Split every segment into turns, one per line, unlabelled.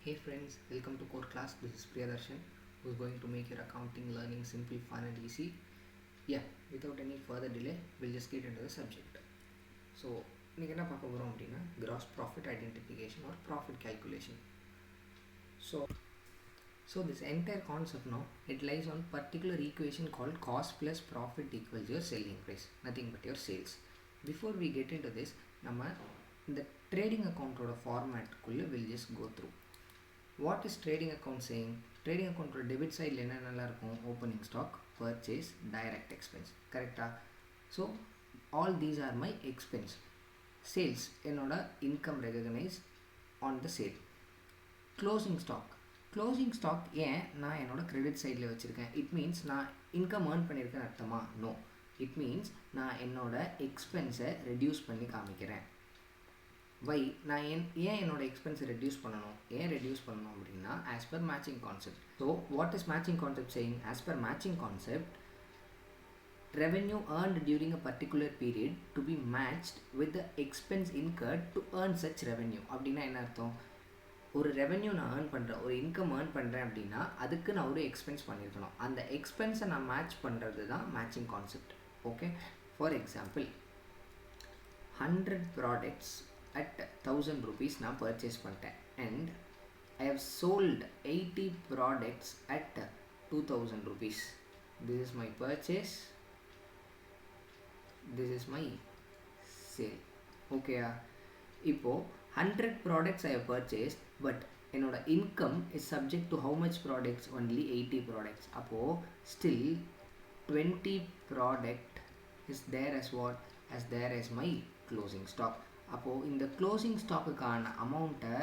Hey friends, welcome to Core Class. This is Priyadarshan, who is going to make your accounting learning simple, fun and easy. Yeah, without any further delay, we'll just get into the subject. So, இன்னைக்கு என்ன பார்க்க போகிறோம் அப்படின்னா gross profit identification or profit calculation. So this entire concept now, it lies on particular equation called cost plus profit equals your selling price, nothing but your sales. Before we get into this, நம்ம இந்த trading account ஓட format குள்ள we'll just go through. What is trading account saying? Trading account debit side என்னென்னலாம் இருக்கும்? Opening stock, purchase, direct expense. கரெக்டா? So all these are my expense. Sales என்னோட income recognized on the sale. Closing stock. Closing stock ஏன் நான் என்னோட credit sideல வச்சிருக்கேன்? It means நான் income earn பண்ணியிருக்கேன் அர்த்தமா? No. It means நான் என்னோட expense reduce பண்ணி காமிக்கிறேன். Why? நான் ஏன் என்னோட எக்ஸ்பென்ஸை ரெடியூஸ் பண்ணணும் அப்படின்னா as per matching concept. So what is matching concept saying? As per matching concept, revenue earned during a particular period to be matched with the expense incurred to earn such revenue. அப்படின்னா என்ன அர்த்தம்? ஒரு revenue நான் earn பண்ணுறேன், ஒரு income earn பண்ணுறேன் அப்படின்னா அதுக்கு நான் ஒரு எக்ஸ்பென்ஸ் பண்ணியிருக்கணும். அந்த எக்ஸ்பென்ஸை நான் மேட்ச் பண்ணுறது தான் matching concept. Okay, for example 100 products at 1000 rupees நான் purchase பண்ணிட்டேன் and I have sold 80 products at 2000 rupees. This is my purchase, this is my sale. Okay, இப்போ 100 products I have purchased but என்னோட income is subject to how much products? Only 80 products. அப்போ still 20 product is there as what? As there as my closing stock. அப்போது இந்த closing ஸ்டாக்குக்கான அமௌண்ட்டை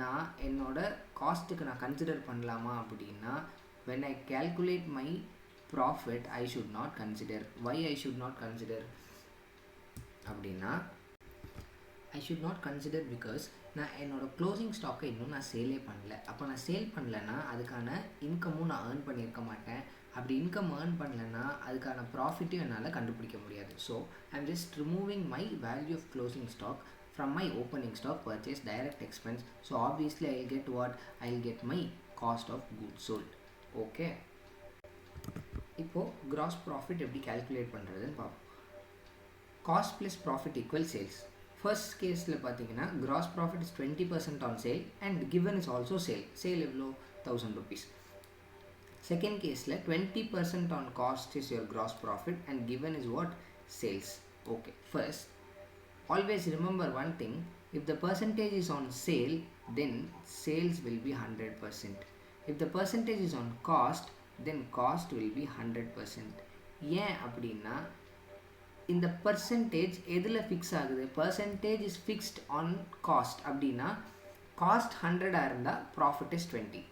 நான் என்னோட காஸ்ட்டுக்கு நான் consider பண்ணலாமா அப்படின்னா when I calculate my profit I should not consider. Why I should not consider அப்படின்னா I should not consider because நான் என்னோட க்ளோசிங் ஸ்டாக்கை இன்னும் நான் சேலே பண்ணல. அப்போ நான் சேல் பண்ணலைன்னா அதுக்கான இன்கமும் நான் ஏர்ன் பண்ணியிருக்க மாட்டேன். அப்படி இன்கம் ஏர்ன் பண்ணலைன்னா அதுக்கான ப்ராஃபிட்டையும் என்னால் கண்டுபிடிக்க முடியாது. So I'm just removing my value of closing stock from my opening stock, purchase, direct expense. So obviously I will get what? I will get my cost of goods sold. Okay, இப்போது gross profit எப்படி calculate பண்ணுறதுன்னு பார்ப்போம். Cost plus profit equal sales. First கேஸில் பார்த்தீங்கன்னா gross profit is 20% on sale and given is also sale. Sale எவ்வளோ? 1000 rupees. Second case, 20% on cost is your gross profit and given is what? Sales. Okay, first, always remember one thing. If the percentage is on sale, then sales will be 100%. If the percentage is on cost, then cost will be 100%. ஏன் அப்படின்னா இந்த percentage எதில் fix ஆகுது? Percentage is fixed on cost. அப்படின்னா cost 100 இருந்தால் profit is 20.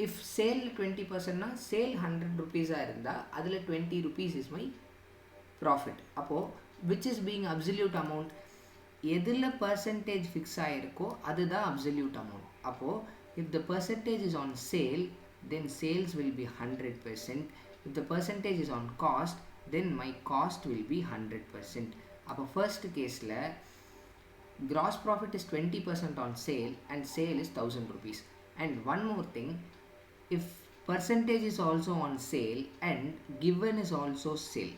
If sale 20%னா sale 100 rupees-ஆக இருந்தால் அதில் 20 rupees இஸ் மை ப்ராஃபிட். அப்போது which is being absolute amount? எதில் பர்சன்டேஜ் ஃபிக்ஸ் ஆகிருக்கோ அதுதான் அப்சல்யூட் அமௌண்ட். அப்போது if the percentage is on sale then sales will be 100%. If the percentage is on cost then my cost will be 100%. அப்போ first கேஸில் gross profit is 20% on sale and sale is 1000 rupees. And one more thing, if percentage is also on sale and given is also sale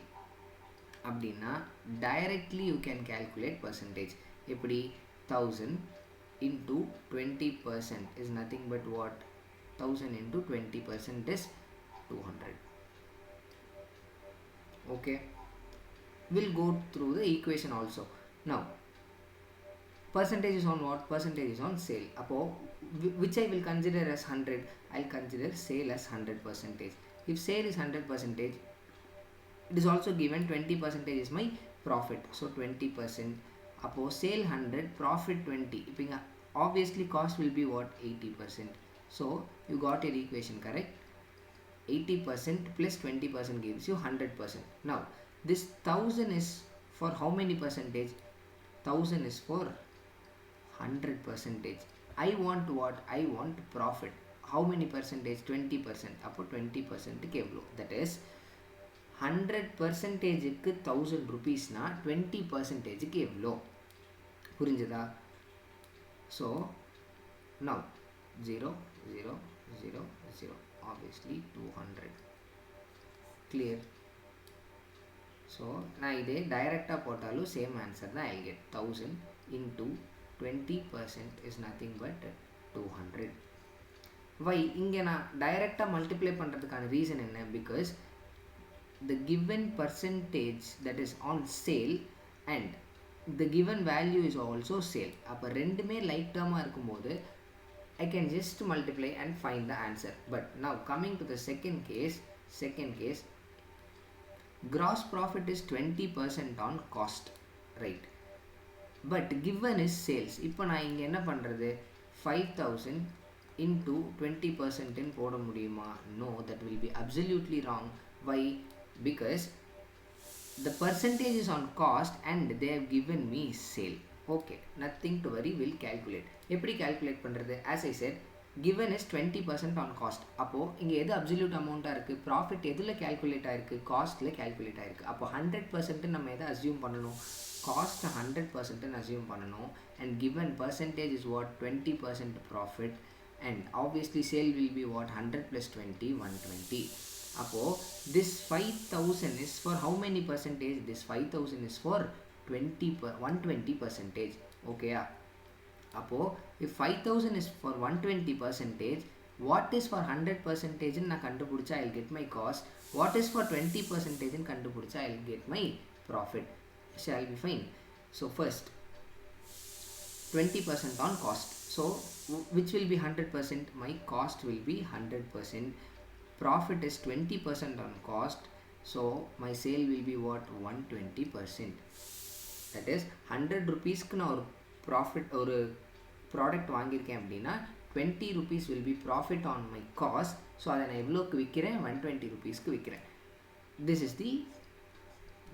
அப்படின்னா directly you can calculate percentage. எப்படி? 1000 into 20% is nothing but what? 1000 into 20% is 200. Okay, we'll go through the equation also. Now percentage is on what? Percentage is on sale. Appo which I will consider as 100? I'll consider sale as 100%. If sale is 100%, it is also given 20% is my profit. So 20%. Appo sale 100, profit 20. If obviously cost will be what? 80%. So you got your equation correct. 80% plus 20% gives you 100%. Now this 1000 is for how many percentage? 1000 is for 100%. I want what? I want profit. How many percentage? 20%. அப்போ 20% எவ்வளோ? That is 100%க்கு 1000 rupeesனா 20%க்கு எவ்வளோ? புரிஞ்சுதா? So now 0 0 0 0, obviously 200. Clear? So நான் இதே டைரெக்டாக போட்டாலும் same answer தான். I'll get 1000 into 20% is nothing but 200. Why? இங்கே நான் டைரெக்டாக மல்டிப்ளை பண்ணுறதுக்கான ரீசன் என்ன? Because the given percentage that is on sale and the given value is also sale. அப்போ ரெண்டுமே லைக் டேர்மாக இருக்கும்போது I can just multiply and find the answer. But now coming to the second case, gross profit is 20% on cost, right? But given is sales. இப்போ நான் இங்கே என்ன பண்ணுறது? 5000 into 20% in போட முடியுமா? No, that will be absolutely wrong. Why? Because the percentage is on cost and they have given me sale. Okay, nothing to worry, we'll calculate. எப்படி calculate பண்ணுறது? As I said, given is 20% on cost. அப்போது இங்கே எது absolute அமௌண்ட்டாக இருக்குது? Profit எதில் calculate ஆகிருக்கு? காஸ்ட்டில் calculate ஆகிருக்கு. அப்போ 100% நம்ம எதை அசியூம் பண்ணணும்? காஸ்ட் 100% அசியூம் பண்ணணும். And given percentage is what? 20% profit. And obviously sale will be what? 100 plus 20, 120. அப்போது this 5000 is for how many percentage? This 5000 is for 120%. Okay. அப்போது if 5000 is for 120%, what is for 100% நான் கண்டுபிடிச்சா I'll get my cost. What is for 20% கண்டுபிடிச்சா I'll get my profit. Shall be fine. So first 20% on cost. So which will be 100%? My cost will be 100%. Profit is 20% on cost. So my sale will be what? 120%. That is 100 rupeesக்கு நான் ஒரு profit ஒரு product வாங்கியிருக்கேன் அப்படின்னா 20 rupees will be profit on my cost. So அதை நான் எவ்வளோக்கு விற்கிறேன்? 120 rupeesக்கு விற்கிறேன். This is the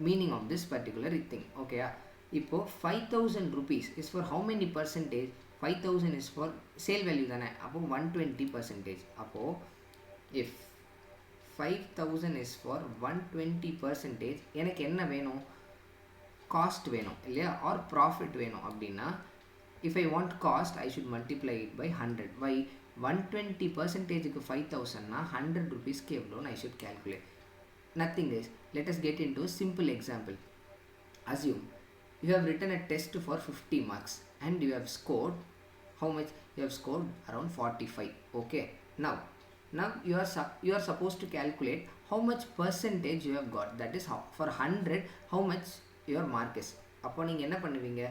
meaning of this particular thing. Okay. இப்போது 5000 rupees is for how many percentage? 5000 is for sale value தானே. அப்போது 120%. அப்போது if 5000 is for 120%, எனக்கு என்ன வேணும்? காஸ்ட் வேணும் இல்லையா? ஆர் ப்ராஃபிட் வேணும் அப்படின்னா if I want cost, I should multiply it by 100. By 120%க்கு 5000 னா 100 rupeesக்கு எவ்வளோன்னு I should calculate. Nothing else. Let us get into a simple example. Assume you have written a test for 50 marks and you have scored how much? You have scored around 45. Okay. Now you are supposed to calculate how much percentage you have got. That is how for 100 how much your mark is. அப்போ நீங்கள் என்ன பண்ணுவீங்க?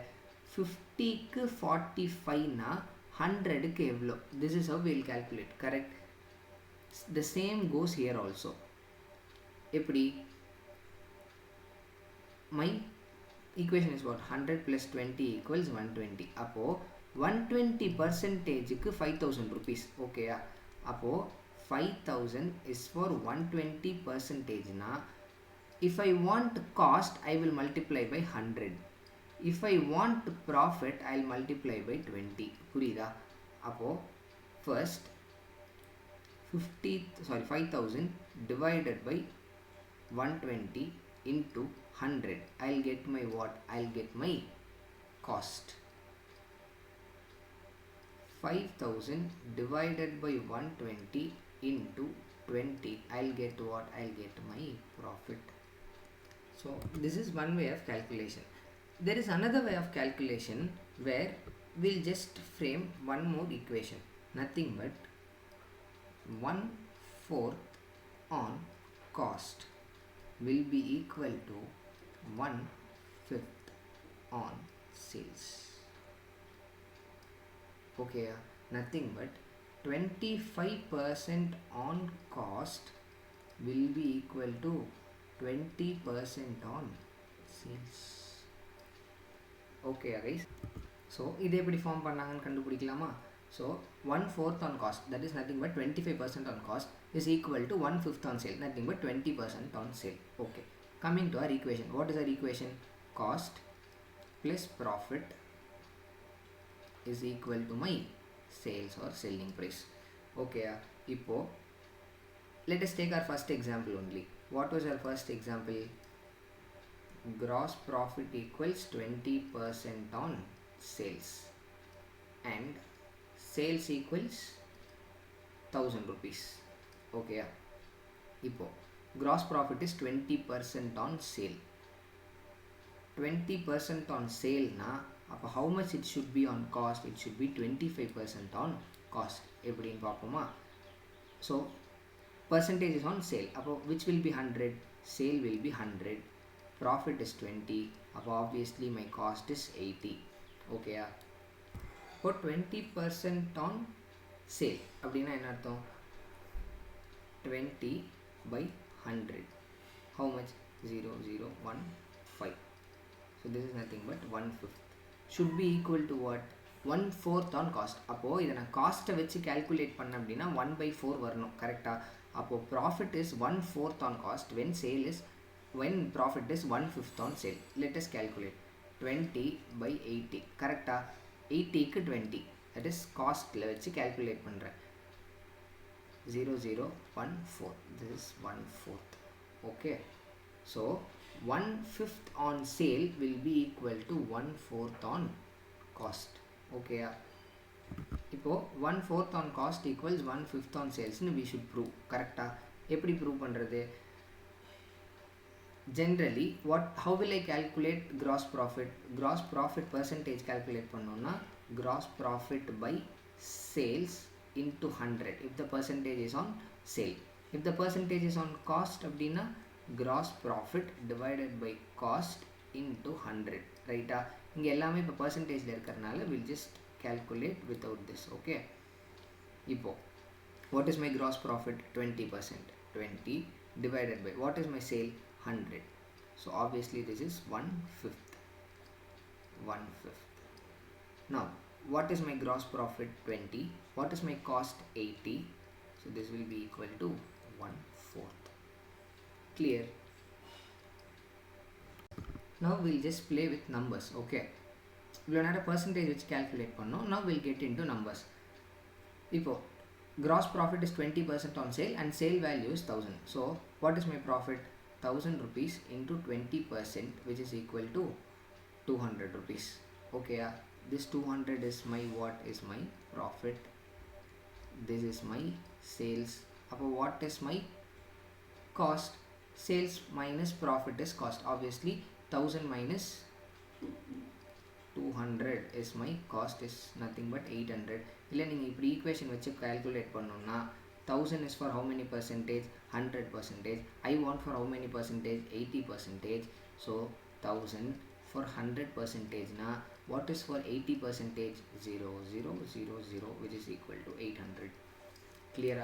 50க்கு 45னா 100க்கு எவ்வளோ? This is how we will calculate. Correct? The same goes here also. எப்படி? My equation is what? 100 plus 20 equals 120. அப்போது 120%க்கு 5000 rupees. Okay. அப்போது 5000 is for 120% னா if I want cost, I will multiply by 100. If I want profit, I will multiply by 20. புரியுதா? அப்போது first 5000 divided by 120 into 100. I'll get my what? I'll get my cost. 5000 divided by 120 into 20. I'll get what? I'll get my profit. So this is one way of calculation. There is another way of calculation where we'll just frame one more equation. Nothing but 1/4 on cost will be equal to 1/5 on sales. Okay, nothing but 25% on cost will be equal to 20% on sales. Okay guys, so இது எப்படி form பண்ணாங்கன்னு கண்டுபிடிக்கலாமா? So 1/4 on cost, that is nothing but 25% on cost is equal to 1/5 on sale, nothing but 20% on sale. Okay, coming to our equation. What is our equation? Cost plus profit is equal to my sales or selling price. Okay, இப்போ let us take our first example only. What was our first example? Gross profit equals 20% on sales and sales equals 1000 rupees. Okay. இப்போ gross profit is 20% on sale. 20% on sale na அப்போ how much it should be on cost? It should be 25% on cost. எப்படின்னு பார்ப்போமா? So percentage is on sale. அப்போ which will be 100? Sale will be 100. Profit is 20. அப்போ obviously my cost is 80. Okay. இப்போ 20% on sale அப்படின்னா என்ன அர்த்தம்? 20 by 100. How much? 0.015. So this is nothing but 1/5. Should be equal to what? 1/4 on cost. அப்போ இதை நான் காஸ்ட்டை வச்சு calculate பண்ண அப்படின்னா 1/4 வரணும். கரெக்டா? அப்போ profit is 1/4 on cost when profit is 1/5 on sale. Let us calculate. 20 by 80. கரெக்டா? 80க்கு 20. That is costல வச்சு calculate பண்ணுறேன். 0.014. This is 1/4. Okay. So 1/5 on sale will be equal to 1/4 on cost. Okay. இப்போ 1/4 on cost equals 1/5 on sales we should prove. Correct? எப்படி prove பண்றது? Generally how will I calculate gross profit? Gross profit percentage calculate பண்ணோம்னா gross profit by sales into 100 if the percentage is on sale. If the percentage is on cost அப்படின்னா gross profit divided by cost into 100. ரைட்டா? இங்கே எல்லாமே இப்போ பர்சன்டேஜில் இருக்கிறனால we'll just calculate without this. Okay. இப்போ what is my gross profit? 20%. 20 divided by what is my sale? 100. So obviously this is 1/5. 1/5. Now what is my gross profit? 20. What is my cost? 80. So this will be equal to 1/4. Clear? Now we'll just play with numbers. Okay. இவ்வளோ நேரம் percentage which calculate பண்ணோம். Now we'll get into numbers. இப்போ gross profit is 20% on sale and sale value is 1000. So what is my profit? 1000 rupees into 20% which is equal to 200 rupees. Okay. This 200 is my what is my profit. This is my sales. Appo what is my cost? Sales minus profit is cost. Obviously 1000 minus 200 is my cost is nothing but 800. இல்லை நீங்கள் இப்படி equation வச்சு calculate பண்ணோம்னா 1000 is for how many percentage? 100%. I want for how many percentage? 80%. So 1000 for 100% na what is for 80%? 0.000 which is equal to 800. Clear?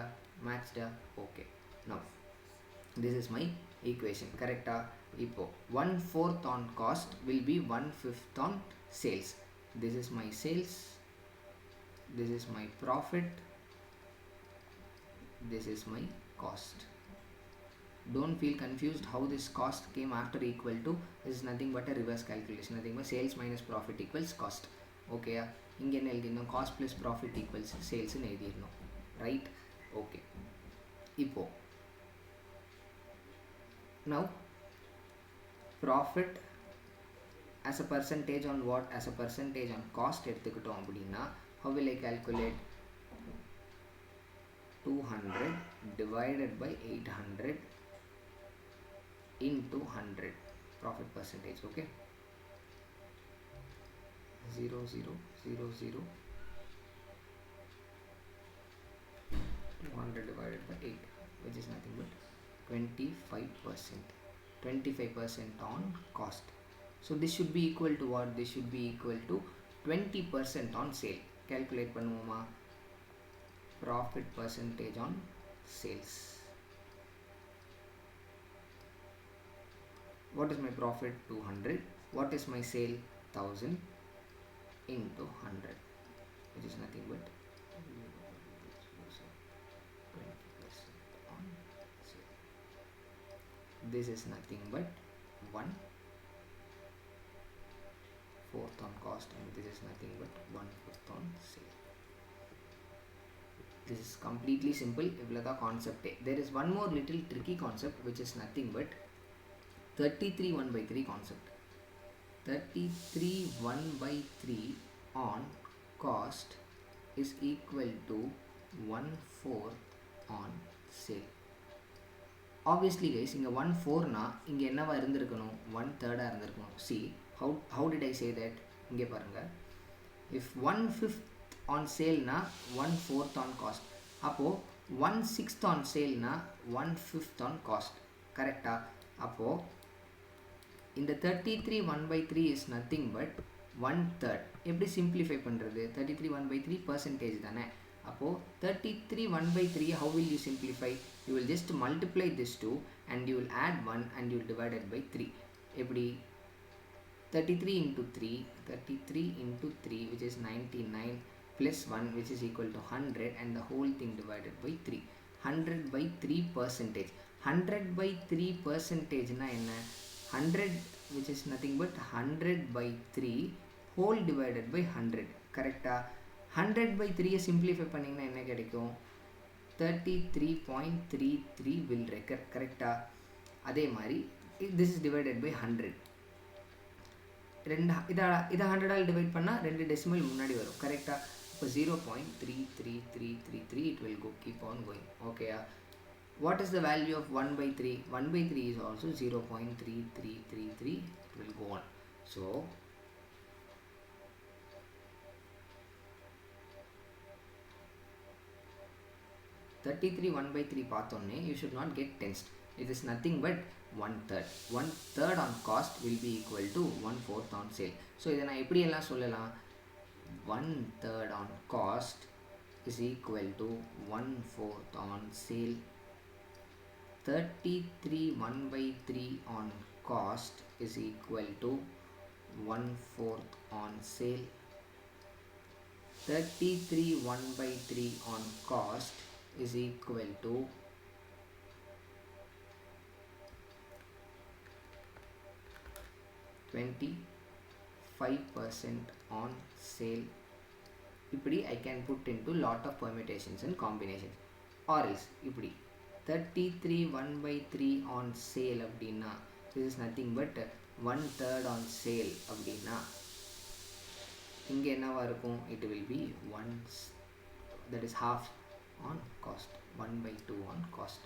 Matched? Okay. Now this is my equation. Correct? இப்போ 1/4 on cost will be 1/5 on sales. This is my sales. This is my profit. This is my cost. Don't feel confused how this cost came after equal to. This is nothing but a reverse calculation. Nothing but sales minus profit equals cost. Okay. இங்கே என்ன எழுதிடணும்? Cost plus profit equals sales ன்னு எழுதிடணும். Right? Okay. இப்போ now profit as a percentage on what? As a percentage on cost எடுத்துக்கிட்டோம் அப்படின்னா how will I calculate? 200 divided by 800 into 100 profit percentage. Okay. 0.000 200 divided by 8 which is nothing but 25%. 25% on cost. So this should be equal to what? This should be equal to 20% on sale. Calculate பண்ணுவோமா? Profit percentage on sales. What is my profit? 200. What is my sale? 1000 into 100 which is nothing but 20% on sale. This is nothing but 1/4 on cost and this is nothing but 1/5 on sale. This is completely simple. Ivlada concept. There is one more little tricky concept which is nothing but 33 1/3 concept. 33 1/3 on cost is equal to 1/4 on sale. Obviously guys, இங்கே 1/4 னா இங்கே என்னவா இருந்திருக்கணும், 1/3 இருந்திருக்கணும். See how did I say that? இங்கே பாருங்க, if 1/5 on sale na 1/4 on cost, அப்போ 1/6 on sale na 1/5 on cost. கரெக்டா? அப்போ இந்த 33 1/3 is nothing but 1/3. எப்படி simplify பண்ணுறது? 33 1/3 percentage தானே. அப்போ 33 1/3 how will you simplify? You will just multiply this 2 and you will add 1 and you will divide it by 3. எப்படி? 33 into 3 which is 99 plus 1 which is equal to 100 and the whole thing divided by 3. 100 by 3 percentage. 100 by 3 percentage na enna? 100 which is nothing but 100 by 3 whole divided by 100. Correcta? 100 by 3 simplify பண்ணீங்கன்னா என்ன கிடைக்கும்? 33.33 will recur. கரெக்டா? அதே மாதிரி this is divided by 100. இதை 100 divide பண்ணால் 2 decimal முன்னாடி வரும். கரெக்டா? இப்போ 0.33333 it will go keep on going. ஓகேயா? What is the value of 1/3? 1/3 is also 0.3333. It will go on. So 33 1/3 பார்த்தோன்னே you should not get tensed. It is nothing but 1/3. 1/3 on cost will be equal to 1/4 on sale. So இதை நான் எப்படி எல்லாம் சொல்லலாம்? 1/3 on cost is equal to 1/4 on sale. 33 1/3 on cost is equal to 1/4 on sale. 33 1/3 on cost is equal to 25% on sale. இப்படி I can put into lot of permutations and combinations. Or else இப்படி 33 1/3 on sale அப்படின்னா this is nothing but 1/3 on sale அப்படின்னா இங்கே என்னவா இருக்கும்? It will be that is half on cost, 1/2 on cost.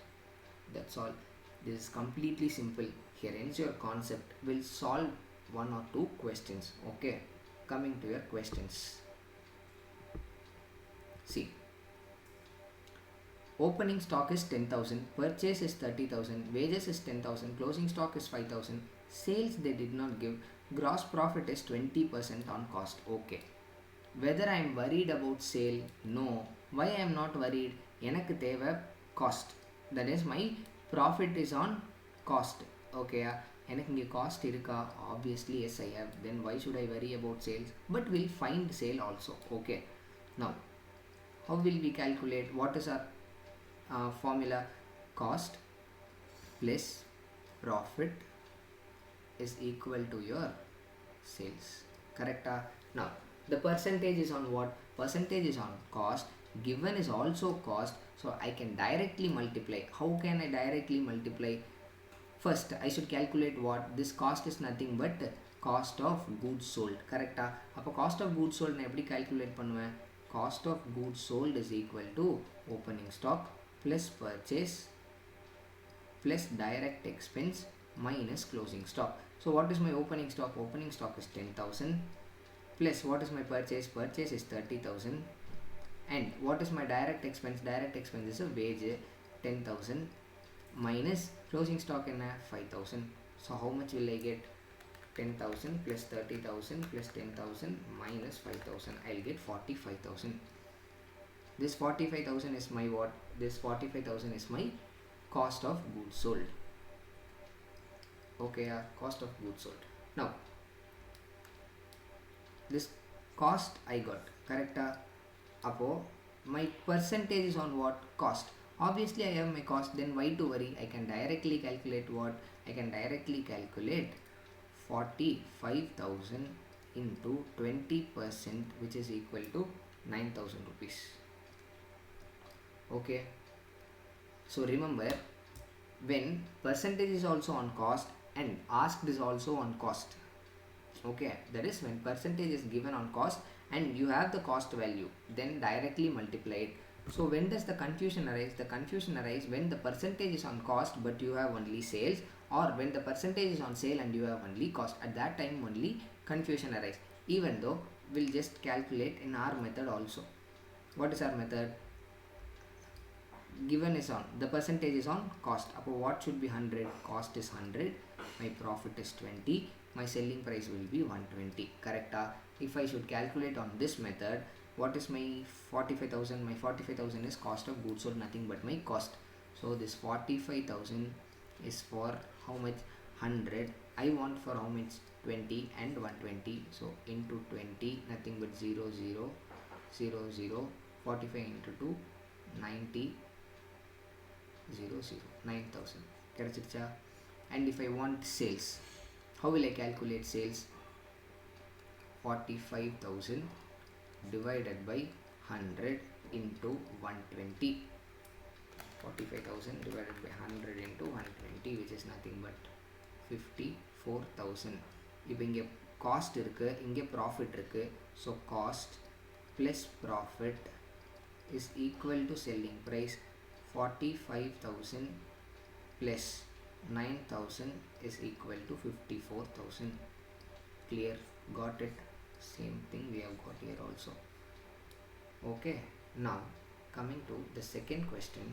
That's all. This is completely simple. Here ends your concept. We'll solve 1 or 2 questions. Okay, coming to your questions. See, opening stock is 10,000, purchase is 30,000, wages is 10,000, closing stock is 5,000, sales they did not give, gross profit is 20% on cost. Okay, whether I am worried about sale? No. Why I am not worried? எனக்கு தேவை cost, that is my profit is on cost. Okay, எனக்கு இங்கே cost இருக்கா? Obviously yes I have. Then why should I worry about sales? But we'll find sale also. Okay, now how will we calculate? What is our formula? Cost plus profit is equal to your sales. Correcta? Now the percentage is on what? Percentage is on cost. Given is also cost, so I can directly multiply. How can I directly multiply? First I should calculate what? This cost is nothing but cost of goods sold. Correcta? அப்போ cost of goods sold நான் எப்படி calculate பண்ணுவேன்? Cost of goods sold is equal to opening stock plus purchase plus direct expense minus closing stock. So what is my opening stock? Opening stock is 10,000 plus what is my purchase? Purchase is 30,000 and what is my direct expense? Direct expense is a wage, 10,000 minus closing stock in 5,000. So how much will I get? 10,000 plus 30,000 plus 10,000 minus 5,000. I'll get 45,000. This 45,000 is my what? This 45,000 is my cost of goods sold. Okay, cost of goods sold. Now this cost I got. Correcta? Appo my percentage is on what? Cost. Obviously I have my cost, then why to worry? I can directly calculate what? I can directly calculate 45,000 into 20% which is equal to 9,000 rupees. Okay, so remember, when percentage is also on cost and asked is also on cost. Okay, that is when percentage is given on cost and you have the cost value, then directly multiply it. So when does the confusion arise? The confusion arise when the percentage is on cost but you have only sales, or when the percentage is on sale and you have only cost. At that time only confusion arise. Even though we'll just calculate in our method also. What is our method? Given is on, the percentage is on cost. What should be 100? Cost is 100, my profit is 20, my selling price will be 120. Correct? If I should calculate on this method, what is my 45,000? My 45,000 is cost of goods sold, nothing but my cost. So this 45,000 is for how much? 100. I want for how much? 20 and 120. So into 20, nothing but 0 0 0 0. 45 into 2, 90 0 0, 9,000. Kadachicha. And if I want sales, how will I calculate sales? 45,000 divided by 100 into 120. 45,000 divided by 100 into 120, which is nothing but 54,000. இப்போ இங்கே cost இருக்குது, இங்கே profit இருக்குது. So cost plus profit is equal to selling price. 45,000 plus 9,000 is equal to 54,000. Clear? Got it? Same thing we have got here also. Okay, now coming to the second question.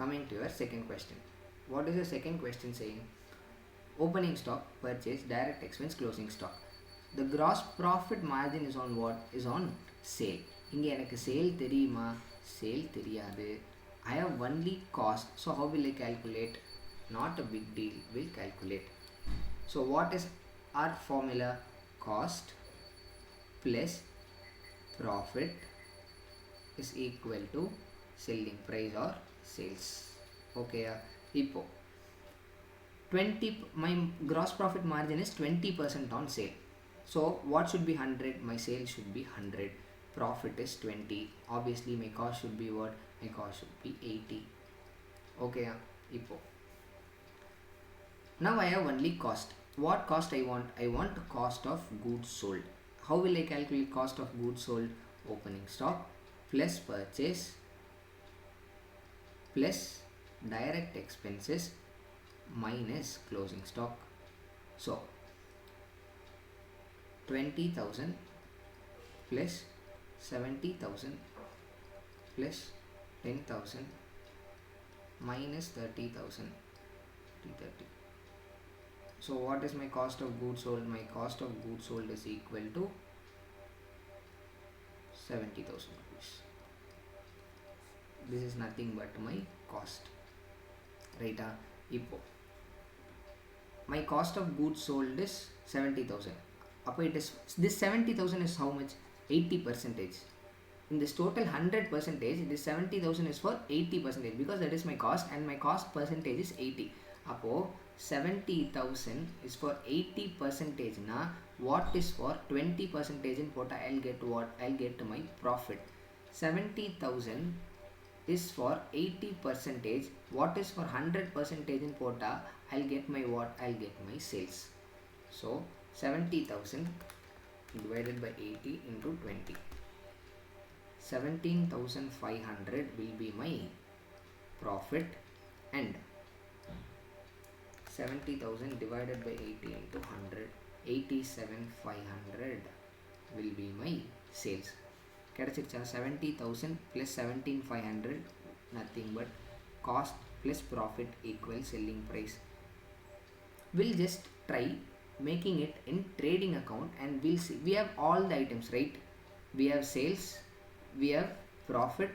Coming to your second question. What is the second question saying? Opening stock, purchase, direct expense, closing stock. The gross profit margin is on what? Is on sale. இங்கே எனக்கு sale தெரியுமா? Sale தெரியாது. I have only cost. So how will I calculate? Not a big deal. Will calculate. So what is our formula? Cost plus profit is equal to selling price or sales. Okay. இப்போ 20, my gross profit margin is 20% on sale. So what should be 100? My sale should be 100. Profit is 20. Obviously my cost should be what? My cost should be 80. Okay. Ipo. Now I have only cost. What cost I want? I want cost of goods sold. How will I calculate cost of goods sold? Opening stock plus purchase plus direct expenses minus closing stock. So 20,000 plus 70,000 plus 10,000 minus 30,000. 330. So what is my cost of goods sold? My cost of goods sold is equal to 70,000 rupees. This is nothing but my cost. Right? Ipo. My cost of goods sold is 70,000. It is, this 70,000 is how much? 80%. In this total 100%, this 70,000 is for 80% because that is my cost and my cost percentage is 80. Appo 70,000 is for 80%. Na what is for 20% in pota? I'll get what? I'll get my profit. 70,000 is for 80%. What is for 100% in pota? I'll get my what? I'll get my sales. So 70,000 divided by 80 into 20. 17,500 will be my profit, and 70,000 divided by 80 into 100, 87,500 will be my sales. 70,000 plus 17,500, nothing but cost plus profit equals selling price. We'll just try making it in trading account and we'll see. We have all the items, right? We have sales, we have profit,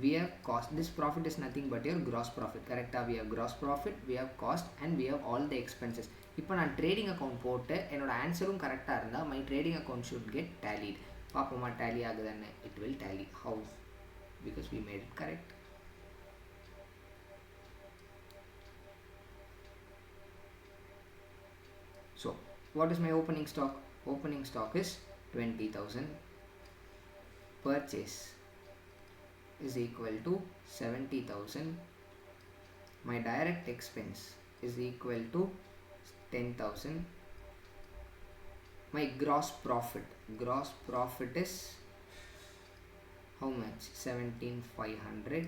we have cost. This profit is nothing but your gross profit. Correct? We have gross profit, we have cost, and we have all the expenses. இப்போ நான் trading account போட்டு என்னோட ஆன்சரும் கரெக்டாக இருந்தால் my trading account should get tallied. பார்ப்போமா tally ஆகுதுன்னு? It will tally. How? Because we made it correct. So what is my opening stock? Opening stock is 20,000. Purchase is equal to 70,000. My direct expense is equal to 10,000. My gross profit is how much? 17,500.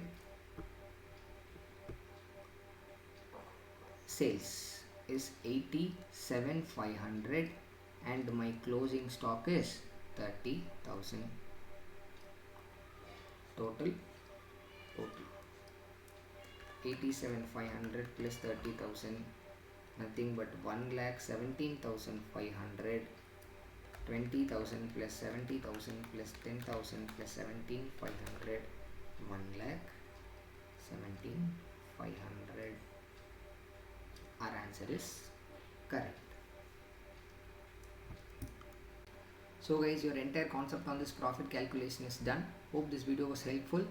Sales is 87,500 and my closing stock is 30,000. Total 87,500 plus 30,000, nothing but 1,17,500. 20,000 plus 70,000 plus 10,000 plus 17,500, 1,17,500. Our answer is correct. So guys, your entire concept on this profit calculation is done. Hope this video was helpful,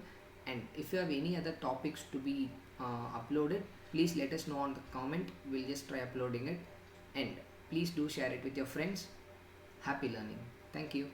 and if you have any other topics to be uploaded, please let us know on the comment. We'll just try uploading it, and please do share it with your friends. Happy learning. Thank you.